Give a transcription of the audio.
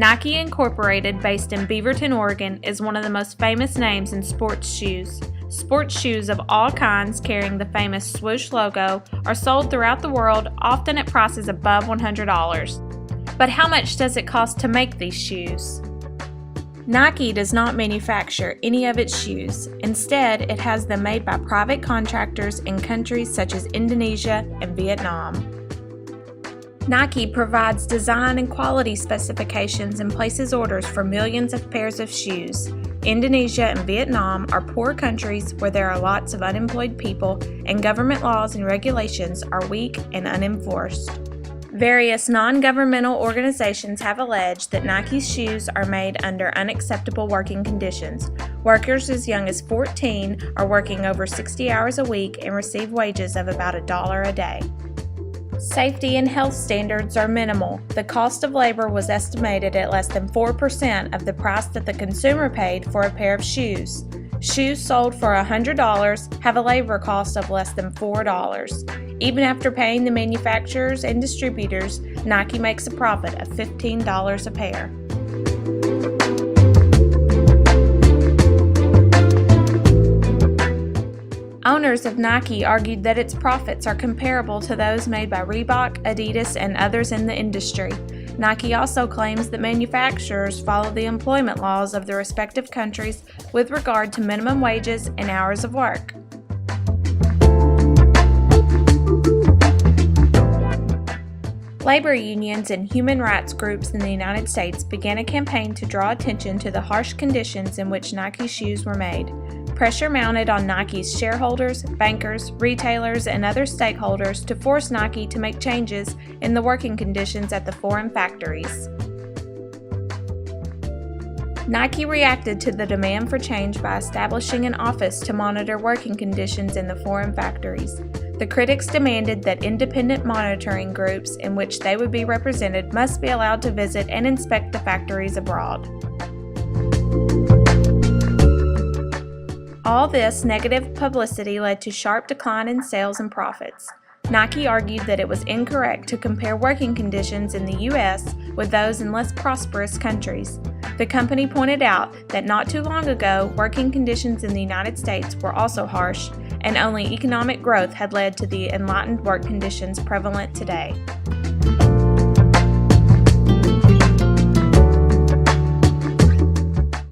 Nike Incorporated, based in Beaverton, Oregon, is one of the most famous names in sports shoes. Sports shoes of all kinds carrying the famous swoosh logo are sold throughout the world, often at prices above $100. But how much does it cost to make these shoes? Nike does not manufacture any of its shoes. Instead, it has them made by private contractors in countries such as Indonesia and Vietnam. Nike provides design and quality specifications and places orders for millions of pairs of shoes. Indonesia and Vietnam are poor countries where there are lots of unemployed people and government laws and regulations are weak and unenforced. Various non-governmental organizations have alleged that Nike's shoes are made under unacceptable working conditions. Workers as young as 14 are working over 60 hours a week and receive wages of about $1 a day. Safety and health standards are minimal. The cost of labor was estimated at less than 4% of the price that the consumer paid for a pair of shoes. Shoes sold for $100 have a labor cost of less than $4. Even after paying the manufacturers and distributors, Nike makes a profit of $15 a pair. Owners of Nike argued that its profits are comparable to those made by Reebok, Adidas, and others in the industry. Nike also claims that manufacturers follow the employment laws of the respective countries with regard to minimum wages and hours of work. Labor unions and human rights groups in the United States began a campaign to draw attention to the harsh conditions in which Nike shoes were made. Pressure mounted on Nike's shareholders, bankers, retailers, and other stakeholders to force Nike to make changes in the working conditions at the foreign factories. Nike reacted to the demand for change by establishing an office to monitor working conditions in the foreign factories. The critics demanded that independent monitoring groups in which they would be represented must be allowed to visit and inspect the factories abroad. All this negative publicity led to sharp decline in sales and profits. Nike argued that it was incorrect to compare working conditions in the U.S. with those in less prosperous countries. The company pointed out that not too long ago, working conditions in the United States were also harsh, and only economic growth had led to the enlightened work conditions prevalent today.